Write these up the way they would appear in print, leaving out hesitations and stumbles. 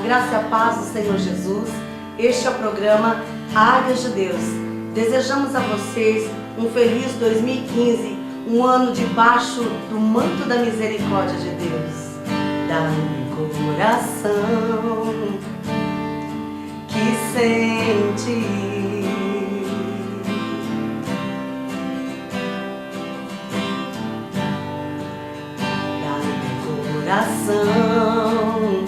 graça e a paz do Senhor Jesus. Este é o programa Águias de Deus. Desejamos a vocês um feliz 2015, um ano debaixo do manto da misericórdia de Deus. Dá-me coração que sente, dá-me coração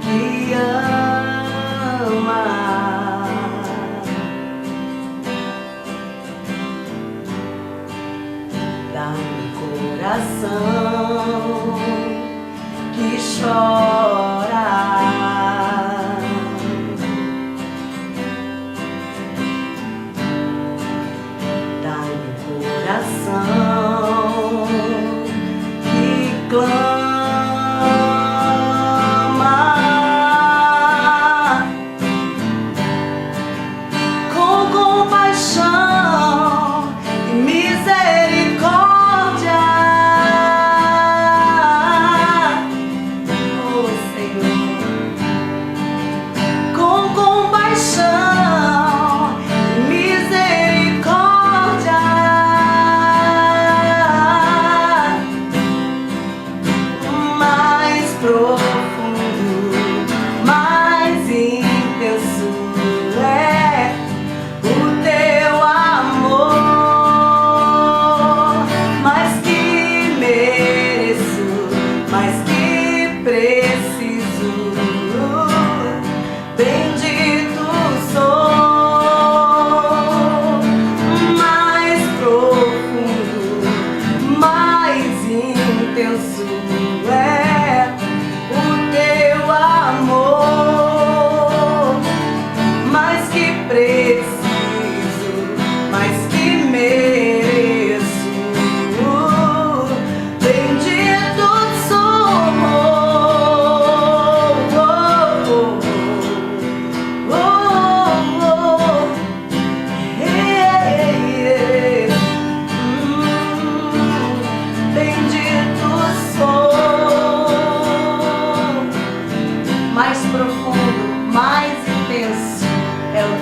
que ama, dá-me coração que chora, dá-me coração que clama.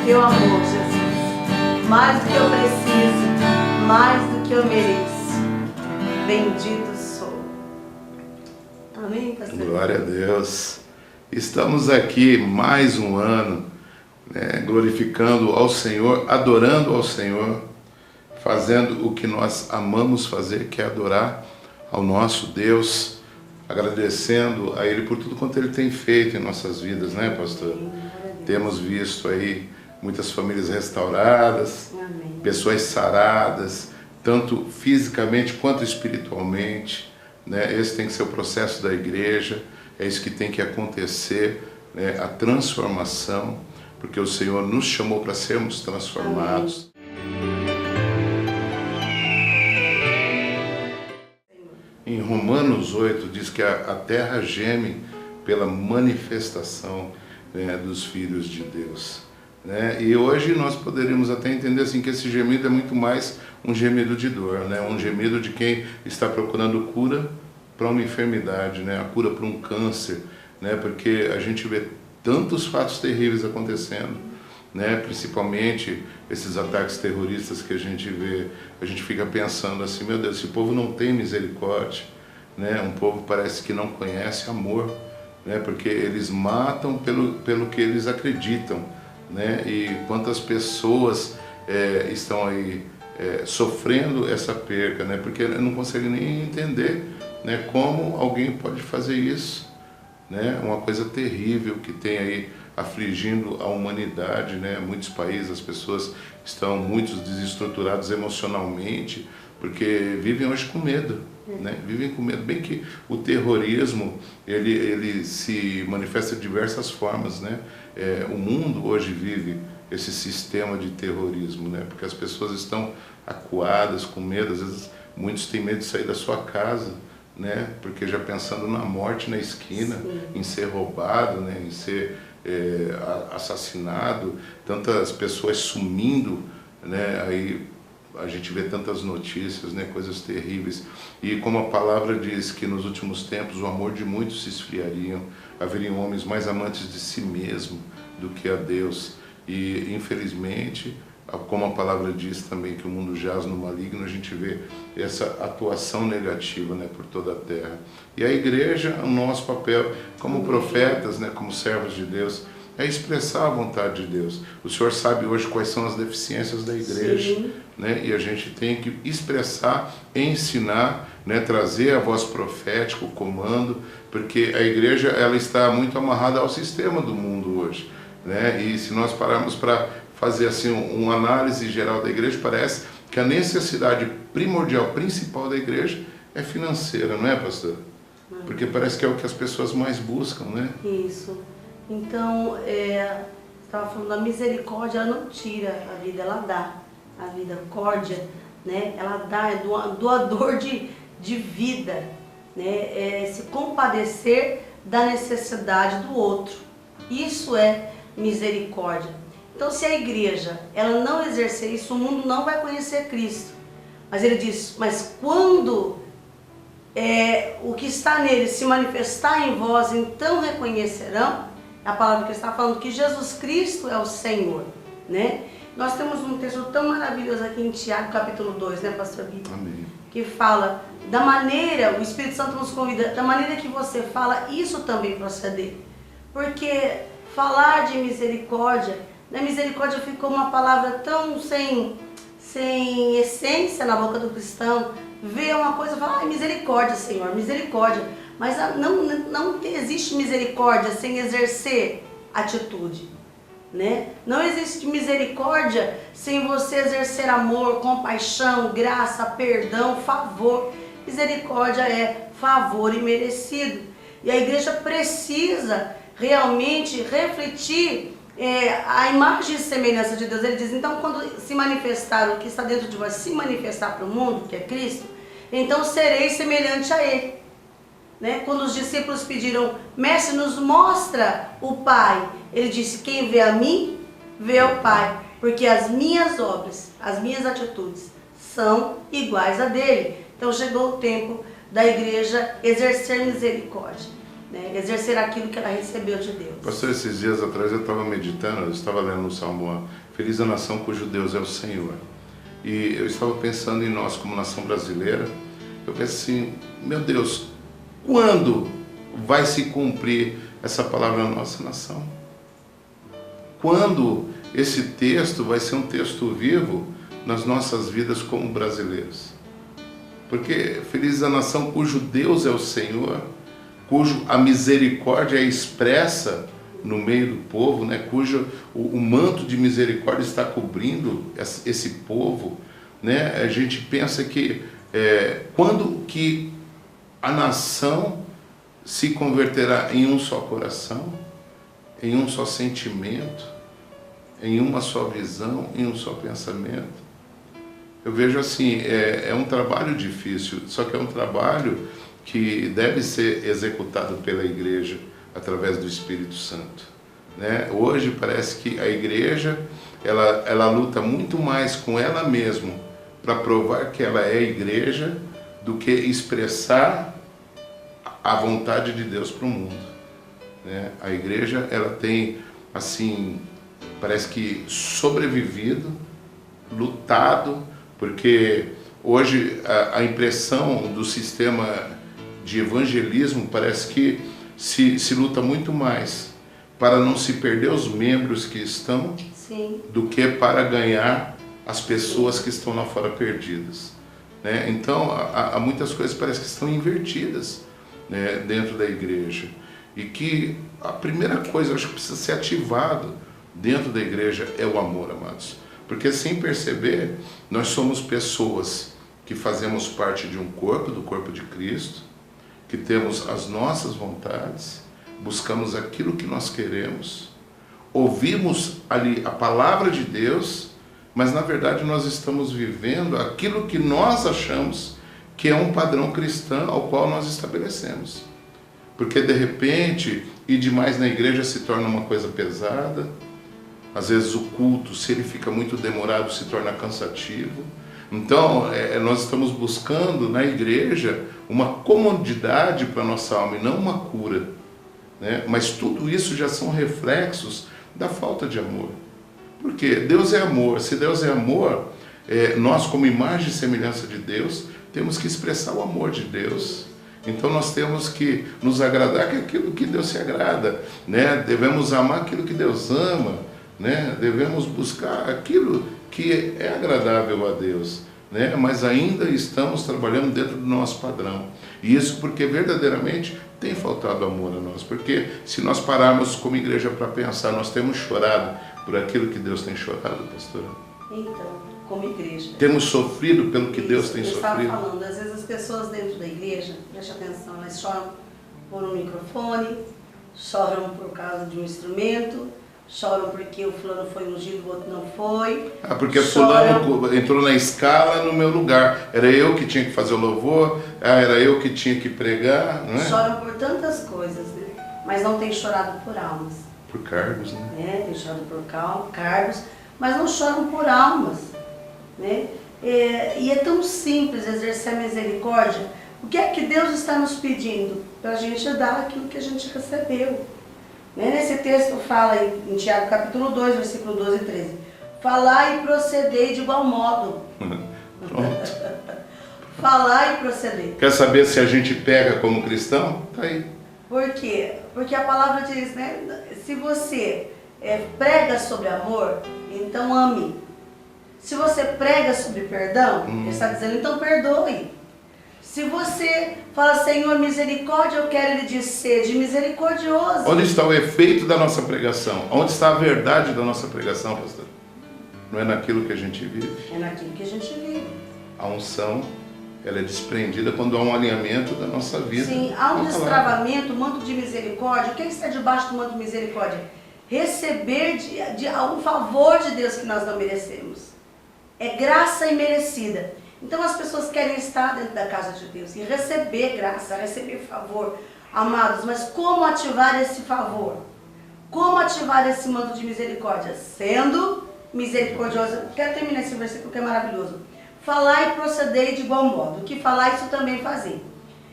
Teu amor, Jesus, mais do que eu preciso, mais do que eu mereço. Bendito sou. Amém, pastor? Glória a Deus. Estamos aqui mais um ano, né, glorificando ao Senhor, adorando ao Senhor, fazendo o que nós amamos fazer, que é adorar ao nosso Deus, agradecendo a Ele por tudo quanto Ele tem feito em nossas vidas, né, pastor? Temos visto aí muitas famílias restauradas, amém, pessoas saradas, tanto fisicamente quanto espiritualmente, né? Esse tem que ser o processo da igreja, é isso que tem que acontecer, né? A transformação, porque o Senhor nos chamou para sermos transformados. Em Romanos 8 diz que a terra geme pela manifestação, né, dos filhos de Deus. Né? E hoje nós poderíamos até entender assim, que esse gemido é muito mais um gemido de dor, né? Um gemido de quem está procurando cura para uma enfermidade, né? A cura para um câncer, né? Porque a gente vê tantos fatos terríveis acontecendo, né? Principalmente esses ataques terroristas que a gente vê, a gente fica pensando assim, meu Deus, esse povo não tem misericórdia, né? Um povo parece que não conhece amor, né? Porque eles matam pelo que eles acreditam, né? E quantas pessoas estão aí sofrendo essa perca, né? Porque não conseguem nem entender, né, como alguém pode fazer isso, né? Uma coisa terrível que tem aí afligindo a humanidade, né? Muitos países as pessoas estão muito desestruturados emocionalmente, porque vivem hoje com medo, né? Vivem com medo. Bem que o terrorismo ele se manifesta de diversas formas, né? O mundo hoje vive esse sistema de terrorismo, né? Porque as pessoas estão acuadas, com medo, às vezes muitos têm medo de sair da sua casa, né? Porque já pensando na morte na esquina, sim, em ser roubado, né? Em ser assassinado, tantas pessoas sumindo, né? Aí a gente vê tantas notícias, né, coisas terríveis, e como a palavra diz que nos últimos tempos o amor de muitos se esfriariam, haveriam homens mais amantes de si mesmo do que a Deus, e infelizmente, como a palavra diz também que o mundo jaz no maligno, a gente vê essa atuação negativa, né, por toda a terra. E a igreja, o nosso papel como profetas, né, como servos de Deus, é expressar a vontade de Deus. O Senhor sabe hoje quais são as deficiências da igreja, né? E a gente tem que expressar, ensinar, né? Trazer a voz profética, o comando, porque a igreja ela está muito amarrada ao sistema do mundo hoje, né? E se nós pararmos para fazer assim uma análise geral da igreja, parece que a necessidade primordial, principal da igreja é financeira, não é, pastor? Porque parece que é o que as pessoas mais buscam, né? Isso. Então, estava falando, a misericórdia, ela não tira a vida, ela dá. A misericórdia, né, ela dá, é doador de vida, né, é se compadecer da necessidade do outro. Isso é misericórdia. Então, se a igreja, ela não exercer isso, o mundo não vai conhecer Cristo. Mas ele diz, mas quando o que está nele se manifestar em vós, então reconhecerão. A palavra que está falando que Jesus Cristo é o Senhor, né? Nós temos um texto tão maravilhoso aqui em Tiago, capítulo 2, né, pastor Gui? Amém. Que fala da maneira, o Espírito Santo nos convida, da maneira que você fala, isso também proceder. Porque falar de misericórdia, né, misericórdia ficou uma palavra tão sem essência na boca do cristão. Vê uma coisa e fala, misericórdia, Senhor, misericórdia. Mas não existe misericórdia sem exercer atitude, né? Não existe misericórdia sem você exercer amor, compaixão, graça, perdão, favor. Misericórdia é favor imerecido. E a igreja precisa realmente refletir a imagem e semelhança de Deus. Ele diz, então quando se manifestar o que está dentro de vós, se manifestar para o mundo, que é Cristo, então sereis semelhante a Ele. Né? Quando os discípulos pediram, mestre, nos mostra o Pai, ele disse, quem vê a mim, vê o Pai, porque as minhas obras, as minhas atitudes são iguais a dele. Então chegou o tempo da igreja exercer misericórdia, né? Exercer aquilo que ela recebeu de Deus. Pastor, esses dias atrás eu estava meditando, eu estava lendo no Salmo, feliz a nação cujo Deus é o Senhor. E eu estava pensando em nós como nação brasileira, eu pensei assim, meu Deus, quando vai se cumprir essa palavra na nossa nação? Quando esse texto vai ser um texto vivo nas nossas vidas como brasileiros? Porque feliz a nação cujo Deus é o Senhor, cujo a misericórdia é expressa no meio do povo, né? Cujo o manto de misericórdia está cobrindo esse povo, né? A gente pensa que quando que a nação se converterá em um só coração, em um só sentimento, em uma só visão, em um só pensamento. Eu vejo assim, é um trabalho difícil, só que é um trabalho que deve ser executado pela igreja através do Espírito Santo, né? Hoje parece que a igreja ela luta muito mais com ela mesma para provar que ela é igreja do que expressar a vontade de Deus para o mundo, né? A igreja ela tem assim, parece que sobrevivido, lutado, porque hoje a impressão do sistema de evangelismo parece que se luta muito mais para não se perder os membros que estão, sim, do que para ganhar as pessoas que estão lá fora perdidas, né? Então há muitas coisas que parece que estão invertidas, né, dentro da igreja, e que a primeira coisa, eu acho que precisa ser ativado dentro da igreja é o amor, amados, porque sem perceber nós somos pessoas que fazemos parte de um corpo, do corpo de Cristo, que temos as nossas vontades, buscamos aquilo que nós queremos, ouvimos ali a palavra de Deus, mas na verdade nós estamos vivendo aquilo que nós achamos que é um padrão cristão ao qual nós estabelecemos. Porque de repente, ir demais na igreja se torna uma coisa pesada, às vezes o culto, se ele fica muito demorado, se torna cansativo, Então, nós estamos buscando na igreja uma comodidade para a nossa alma e não uma cura, né? Mas tudo isso já são reflexos da falta de amor. Porque Deus é amor. Se Deus é amor, nós, como imagem e semelhança de Deus, temos que expressar o amor de Deus. Então nós temos que nos agradar com aquilo que Deus se agrada, né? Devemos amar aquilo que Deus ama, né? Devemos buscar aquilo que é agradável a Deus, né? Mas ainda estamos trabalhando dentro do nosso padrão. E isso porque verdadeiramente tem faltado amor a nós. Porque se nós pararmos como igreja para pensar, nós temos chorado por aquilo que Deus tem chorado, pastora? Então, como igreja. Temos sofrido pelo que Deus tem sofrido. Eu estava falando, às vezes as pessoas dentro da igreja, preste atenção, elas choram por um microfone, choram por causa de um instrumento, choram porque o fulano foi ungido, o outro não foi. Ah, porque fulano entrou na escala no meu lugar. Era eu que tinha que fazer o louvor, era eu que tinha que pregar, não é? Choram por tantas coisas, né? Mas não tem chorado por almas. Por cargos, né? Tem chorado por cargos, mas não choram por almas, né? E é tão simples exercer a misericórdia. O que é que Deus está nos pedindo? Para a gente dar aquilo que a gente recebeu. Nesse texto fala em Tiago capítulo 2, versículo 12 e 13. Falar e proceder de igual modo. Pronto. Falar e proceder. Quer saber se a gente pega como cristão? Tá aí. Por quê? Porque a palavra diz, né? Se você prega sobre amor, então ame. Se você prega sobre perdão, ele está dizendo, então perdoe. Se você fala, Senhor, misericórdia, eu quero, ele diz, sede misericordioso. Onde está o efeito da nossa pregação? Onde está a verdade da nossa pregação, pastor? Não é naquilo que a gente vive? É naquilo que a gente vive. A unção, ela é desprendida quando há um alinhamento da nossa vida. Sim, há um destravamento, manto de misericórdia. O que está debaixo do manto de misericórdia? Receber um favor de Deus que nós não merecemos. É graça imerecida. Então as pessoas querem estar dentro da casa de Deus e receber graça, receber favor. Amados, mas como ativar esse favor? Como ativar esse manto de misericórdia? Sendo misericordioso. Quero terminar esse versículo que é maravilhoso. Falar e proceder de igual modo. O que falar, isso também fazer.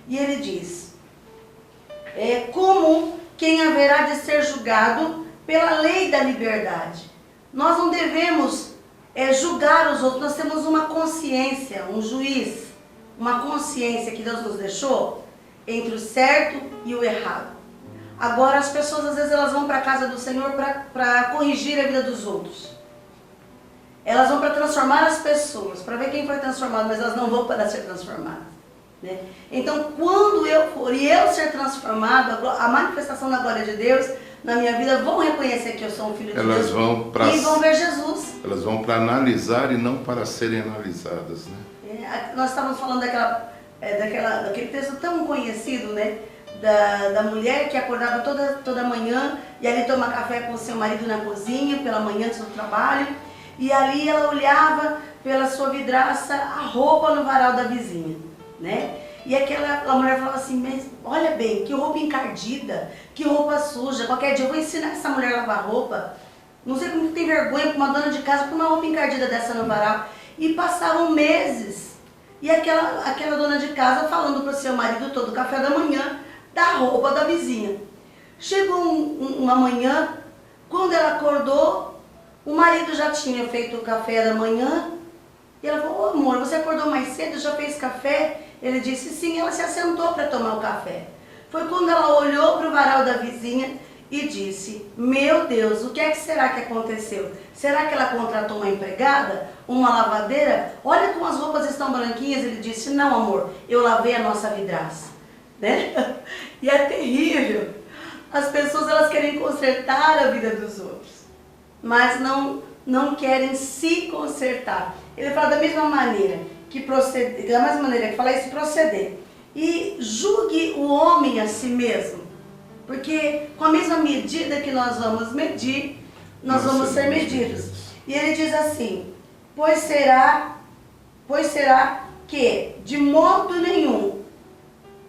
E ele diz, como quem haverá de ser julgado pela lei da liberdade. Nós não devemos julgar os outros, nós temos uma consciência, um juiz, uma consciência que Deus nos deixou entre o certo e o errado. Agora as pessoas às vezes elas vão para a casa do Senhor para corrigir a vida dos outros. Elas vão para transformar as pessoas, para ver quem foi transformado, mas elas não vão para ser transformadas, né? Então quando eu for e eu ser transformado, a manifestação da glória de Deus na minha vida, vão reconhecer que eu sou um filho de Deus e vão ver Jesus. Elas vão para analisar e não para serem analisadas, né? Nós estávamos falando daquele texto tão conhecido, né? Da mulher que acordava toda manhã e ali toma café com o seu marido na cozinha, pela manhã antes do trabalho, e ali ela olhava pela sua vidraça a roupa no varal da vizinha, né? E aquela mulher falava assim, mas olha bem, que roupa encardida, que roupa suja, qualquer dia eu vou ensinar essa mulher a lavar roupa. Não sei como tem vergonha com uma dona de casa com uma roupa encardida dessa no varal. E passavam meses. E aquela dona de casa falando para o seu marido todo café da manhã da roupa da vizinha. Chegou uma manhã, quando ela acordou, o marido já tinha feito o café da manhã. E ela falou, amor, você acordou mais cedo, já fez café? Ele disse sim, ela se assentou para tomar o café. Foi quando ela olhou para o varal da vizinha e disse, meu Deus, o que é que será que aconteceu? Será que ela contratou uma empregada? Uma lavadeira? Olha como as roupas estão branquinhas. Ele disse, não amor, eu lavei a nossa vidraça, né? E é terrível. As pessoas elas querem consertar a vida dos outros, mas não querem se consertar. Ele fala da mesma maneira que proceder, da mesma maneira que fala isso, proceder. E julgue o homem a si mesmo, porque com a mesma medida que nós vamos medir, nós vamos ser medidos. E ele diz assim, pois será que de modo nenhum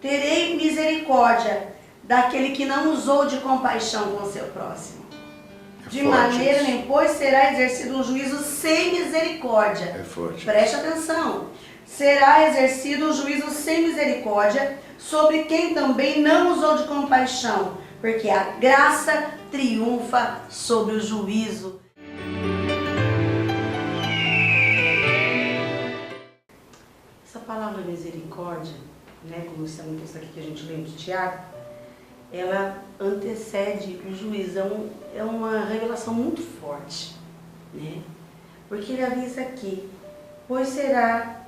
terei misericórdia daquele que não usou de compaixão com o seu próximo. De forte maneira isso. nem, pois será exercido um juízo sem misericórdia. É forte. Preste atenção. Será exercido um juízo sem misericórdia sobre quem também não usou de compaixão, porque a graça triunfa sobre o juízo. Essa palavra misericórdia, né, como isso é um texto aqui que a gente lê de Tiago, ela antecede o juízo, é uma revelação muito forte, né? Porque ele avisa aqui, pois será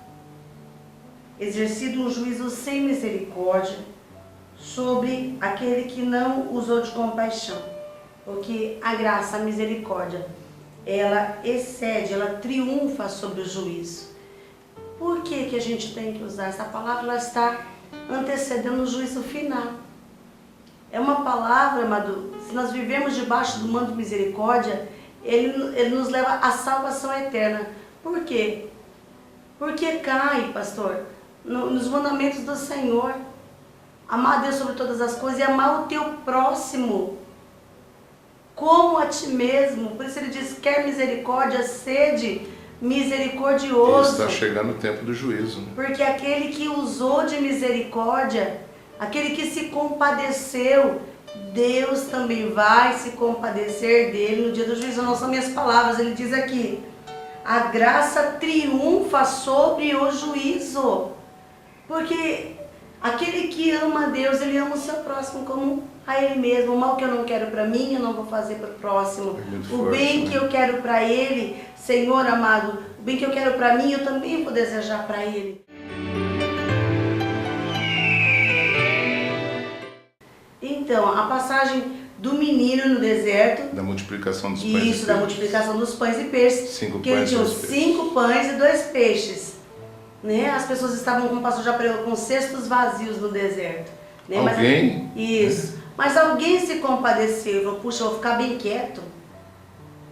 exercido um juízo sem misericórdia sobre aquele que não usou de compaixão, porque a graça, a misericórdia, ela excede, ela triunfa sobre o juízo. Por que a gente tem que usar essa palavra? Ela está antecedendo o juízo final. É uma palavra, amado, se nós vivemos debaixo do manto de misericórdia, ele nos leva à salvação eterna. Por quê? Porque cai, pastor, nos mandamentos do Senhor. Amar a Deus sobre todas as coisas e amar o teu próximo como a ti mesmo. Por isso ele diz, quer misericórdia, sede misericordioso. Está chegando o tempo do juízo. Né? Porque aquele que usou de misericórdia, aquele que se compadeceu, Deus também vai se compadecer dele no dia do juízo. Não são minhas palavras, ele diz aqui, a graça triunfa sobre o juízo. Porque aquele que ama a Deus, ele ama o seu próximo como a ele mesmo. O mal que eu não quero para mim, eu não vou fazer para o próximo. O bem que eu quero para ele, Senhor amado, o bem que eu quero para mim, eu também vou desejar para ele. Então, a passagem do menino no deserto. Da multiplicação dos pães e peixes. Isso, da multiplicação dos pães e peixes. 5 que ele pães e tinha 2 peixes. 5 pães e 2 peixes. Né? As pessoas estavam, como o pastor já pregou, com cestos vazios no deserto. Né? Alguém? Isso. Mas alguém se compadeceu e falou, puxa, eu vou ficar bem quieto.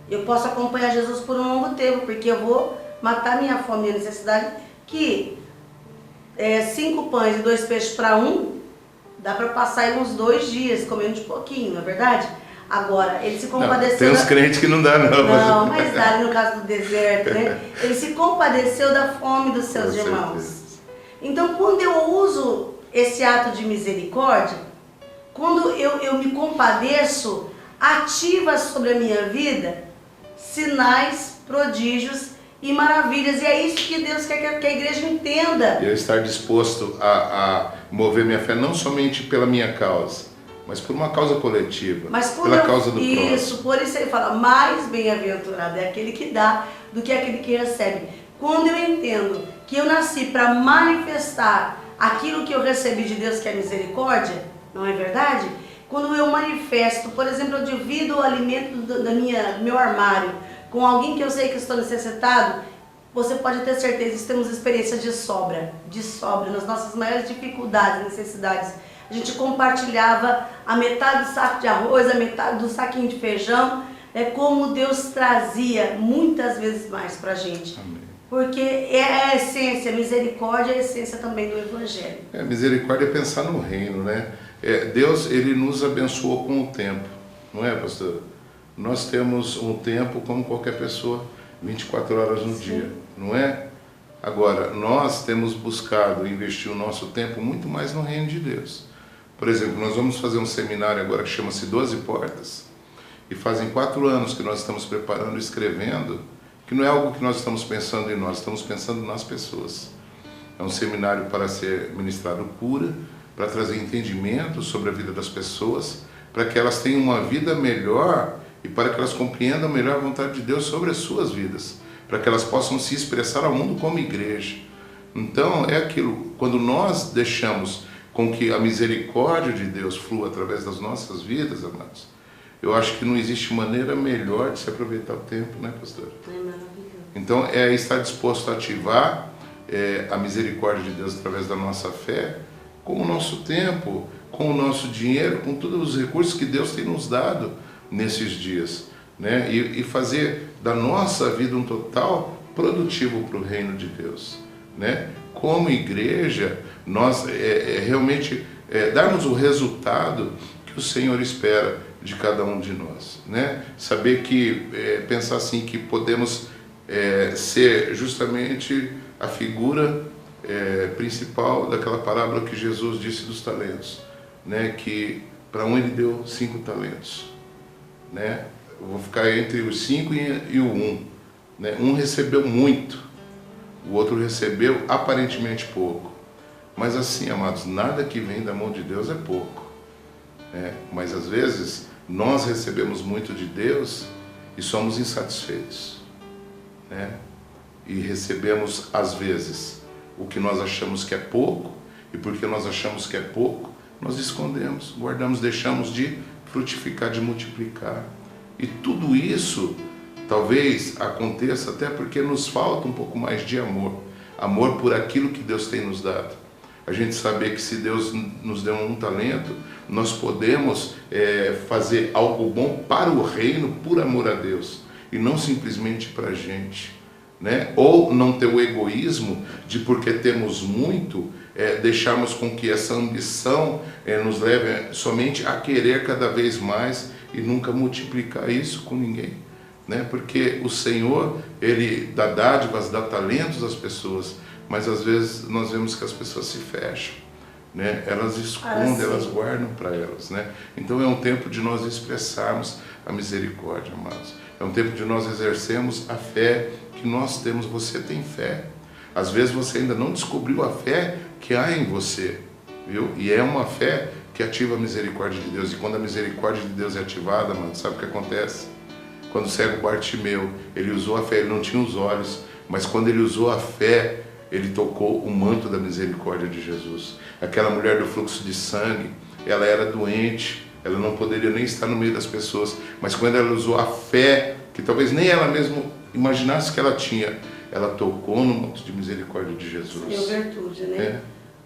Eu posso acompanhar Jesus por um longo tempo, porque eu vou matar minha fome e minha necessidade. Que 5 pães e 2 peixes para um, dá para passar aí uns 2 dias comendo de pouquinho, não é verdade? Agora, ele se compadeceu... Não, tem uns crentes que não dá não. Não, mas dá no caso do deserto, né? Ele se compadeceu da fome dos seus irmãos. Então, quando eu uso esse ato de misericórdia, quando eu me compadeço, ativa sobre a minha vida sinais, prodígios e maravilhas. E é isso que Deus quer que a igreja entenda. Eu estar disposto a mover minha fé não somente pela minha causa, mas por uma causa coletiva, pela causa do próximo. Isso, por isso ele fala, mais bem-aventurado é aquele que dá do que aquele que recebe. Quando eu entendo que eu nasci para manifestar aquilo que eu recebi de Deus, que é misericórdia, não é verdade? Quando eu manifesto, por exemplo, eu divido o alimento do meu armário com alguém que eu sei que estou necessitado, você pode ter certeza que temos experiência de sobra, nas nossas maiores dificuldades, necessidades. A gente compartilhava a metade do saco de arroz, a metade do saquinho de feijão. É como Deus trazia muitas vezes mais para a gente. Amém. Porque é a essência, a misericórdia é a essência também do Evangelho. Misericórdia é pensar no reino, né? Deus, ele nos abençoou com o tempo, não é, pastor? Nós temos um tempo como qualquer pessoa, 24 horas no dia, não é? Agora, nós temos buscado investir o nosso tempo muito mais no reino de Deus. Por exemplo, nós vamos fazer um seminário agora que chama-se 12 Portas, e fazem 4 anos que nós estamos preparando e escrevendo, que não é algo que nós estamos pensando em nós, estamos pensando nas pessoas. É um seminário para ser ministrado cura, para trazer entendimento sobre a vida das pessoas, para que elas tenham uma vida melhor e para que elas compreendam melhor a vontade de Deus sobre as suas vidas, para que elas possam se expressar ao mundo como igreja. Então, é aquilo, quando nós deixamos com que a misericórdia de Deus flua através das nossas vidas, amados, eu acho que não existe maneira melhor de se aproveitar o tempo, né, pastor? É maravilhoso. Então, é estar disposto a ativar a misericórdia de Deus através da nossa fé, com o nosso tempo, com o nosso dinheiro, com todos os recursos que Deus tem nos dado nesses dias, né? E fazer da nossa vida um total produtivo para o reino de Deus, né? Como igreja, nós realmente darmos o resultado que o Senhor espera de cada um de nós, né? Saber que, pensar assim, que podemos ser justamente a figura principal daquela parábola que Jesus disse dos talentos, né? Que para um ele deu 5 talentos, né? Eu vou ficar entre os 5 e o 1, né? Um recebeu muito, o outro recebeu aparentemente pouco. Mas assim, amados, nada que vem da mão de Deus é pouco, né? Mas às vezes nós recebemos muito de Deus e somos insatisfeitos, né? E recebemos às vezes o que nós achamos que é pouco, e porque nós achamos que é pouco, nós escondemos, guardamos, deixamos de frutificar, de multiplicar. E tudo isso talvez aconteça até porque nos falta um pouco mais de amor, amor por aquilo que Deus tem nos dado. A gente saber que se Deus nos deu um talento, nós podemos fazer algo bom para o reino por amor a Deus e não simplesmente para a gente, né? Ou não ter o egoísmo de, porque temos muito, deixarmos com que essa ambição nos leve somente a querer cada vez mais e nunca multiplicar isso com ninguém, né? Porque o Senhor, Ele dá dádivas, dá talentos às pessoas, mas às vezes nós vemos que as pessoas se fecham, né? Elas escondem, elas guardam para elas, né? Então é um tempo de nós expressarmos a misericórdia, amados. É um tempo de nós exercermos a fé que nós temos. Você tem fé. Às vezes você ainda não descobriu a fé que há em você, viu? E é uma fé que ativa a misericórdia de Deus. E quando a misericórdia de Deus é ativada, mano, sabe o que acontece? Quando o cego Bartimeu, ele usou a fé, ele não tinha os olhos, mas quando ele usou a fé, ele tocou o manto da misericórdia de Jesus. Aquela mulher do fluxo de sangue, ela era doente, ela não poderia nem estar no meio das pessoas, mas quando ela usou a fé, que talvez nem ela mesma imaginasse que ela tinha, ela tocou no manto de misericórdia de Jesus. Deu virtude, né?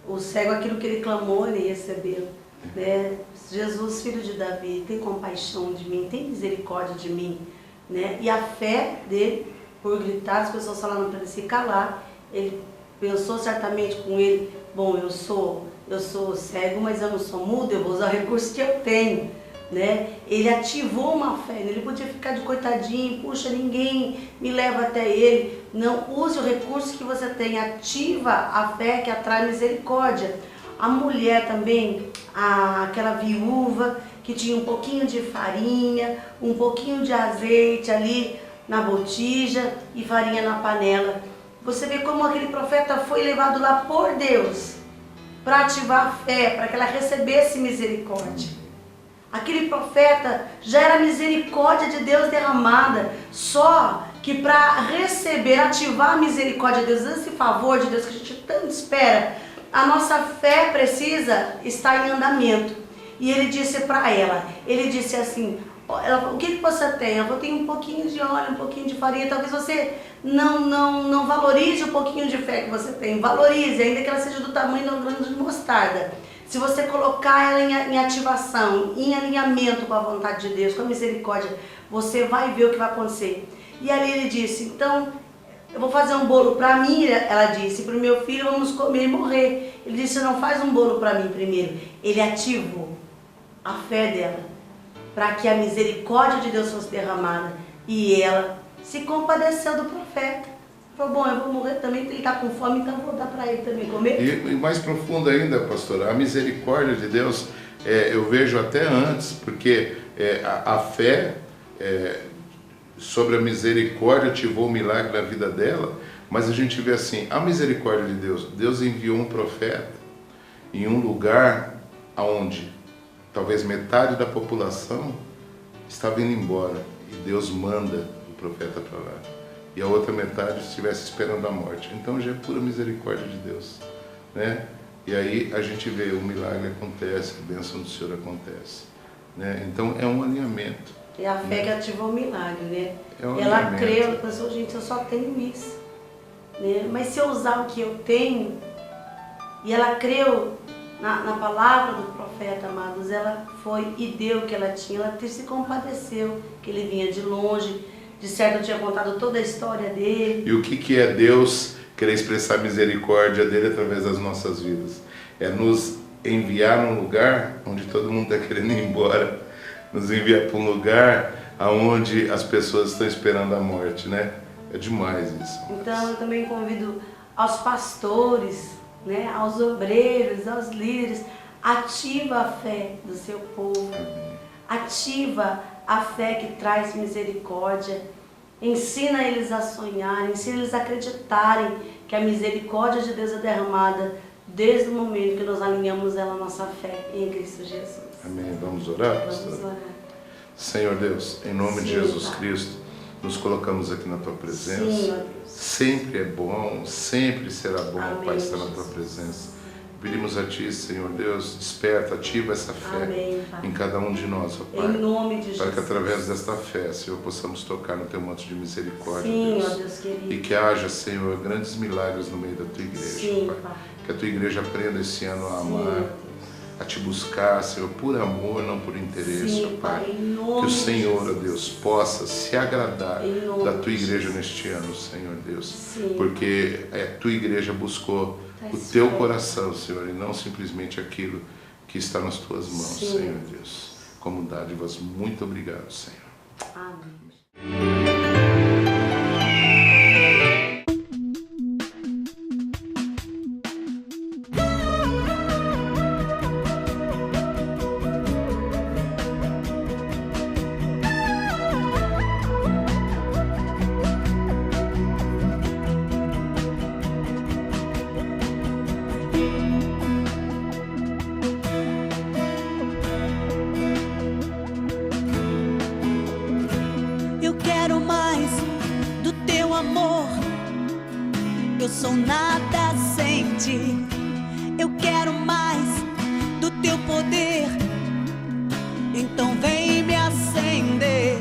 O cego, aquilo que ele clamou, ele recebeu, né? Jesus, filho de Davi, tem compaixão de mim, tem misericórdia de mim, né? E a fé dele, por gritar, as pessoas falando para ele se calar, ele pensou certamente com ele, bom, eu sou cego, mas eu não sou mudo, eu vou usar o recurso que eu tenho, né? Ele ativou uma fé, ele podia ficar de coitadinho, puxa, ninguém me leva até ele. Não, use o recurso que você tem, ativa a fé que atrai misericórdia. A mulher também, aquela viúva que tinha um pouquinho de farinha, um pouquinho de azeite ali na botija e farinha na panela. Você vê como aquele profeta foi levado lá por Deus para ativar a fé, para que ela recebesse misericórdia. Aquele profeta já era misericórdia de Deus derramada, só que para receber, ativar a misericórdia de Deus, esse favor de Deus que a gente tanto espera, a nossa fé precisa estar em andamento. E ele disse para ela, ele disse assim, o que você tem? Eu tenho um pouquinho de óleo, um pouquinho de farinha. Talvez você não valorize o pouquinho de fé que você tem. Valorize, ainda que ela seja do tamanho de um grão de mostarda. Se você colocar ela em ativação, em alinhamento com a vontade de Deus, com a misericórdia, você vai ver o que vai acontecer. E ali ele disse, então, eu vou fazer um bolo para mim, ela disse, para o meu filho vamos comer e morrer. Ele disse, não faz um bolo para mim primeiro. Ele ativou a fé dela, para que a misericórdia de Deus fosse derramada. E ela se compadeceu do profeta. Falou, bom, eu vou morrer também, ele está com fome, então eu vou dar para ele também comer. E mais profundo ainda, pastora, a misericórdia de Deus, eu vejo até antes, porque a fé sobre a misericórdia ativou o milagre na vida dela, mas a gente vê assim, a misericórdia de Deus, Deus enviou um profeta em um lugar onde talvez metade da população estava indo embora e Deus manda o profeta para lá. E a outra metade estivesse esperando a morte. Então já é pura misericórdia de Deus, né? E aí a gente vê, o milagre acontece, a bênção do Senhor acontece, né? Então é um alinhamento. É a fé que ativou o milagre, né? Ela creu, ela pensou, gente, eu só tenho isso, né? Mas se eu usar o que eu tenho, e ela creu na palavra do profeta, amados, ela foi e deu o que ela tinha, ela se compadeceu, que ele vinha de longe, de certo eu tinha contado toda a história dele. E o que é Deus querer expressar a misericórdia dele através das nossas vidas? É nos enviar num lugar onde todo mundo está querendo ir embora, nos envia para um lugar onde as pessoas estão esperando a morte, né? É demais isso. Então eu também convido aos pastores, né, aos obreiros, aos líderes, ativa a fé do seu povo, ativa a fé que traz misericórdia, ensina eles a sonhar, ensina eles a acreditarem que a misericórdia de Deus é derramada desde o momento que nós alinhamos ela à nossa fé em Cristo Jesus. Amém. Vamos orar, pastor? Vamos orar. Senhor Deus, em nome de Sim, Jesus Pai. Cristo, nos colocamos aqui na Tua presença. Sim, ó Deus. Sempre é bom, sempre será bom, Amém, Pai, estar na Jesus. Tua presença. Pedimos a Ti, Senhor Deus, desperta, ativa essa fé Amém, Pai. em cada um de nós, ó Pai. Em nome de Para que Jesus. através desta fé, Senhor, possamos tocar no Teu manto de misericórdia, Sim, ó Deus. Deus querido. E que haja, Senhor, grandes milagres no meio da Tua igreja, Sim, Pai. Pai. Que a Tua igreja aprenda esse ano a Sim, ó amar, Deus. a Te buscar, Senhor, por amor, não por interesse, Sim, ó Pai. Pai, em Que nome o de Senhor, ó Jesus. Deus, possa se agradar Em nome da Tua de igreja Jesus. neste ano, Senhor Deus. Sim. Porque a Tua igreja buscou o Sim. Teu coração, Senhor, e não simplesmente aquilo que está nas Tuas mãos, Sim. Senhor Deus. Como dádivas, muito obrigado, Senhor. Amém. Eu quero mais do teu amor. Eu sou nada sem ti. Eu quero mais do teu poder. Então vem me acender.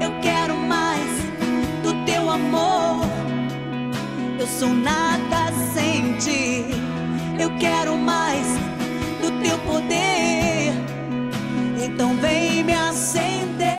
Eu quero mais do teu amor. Eu sou nada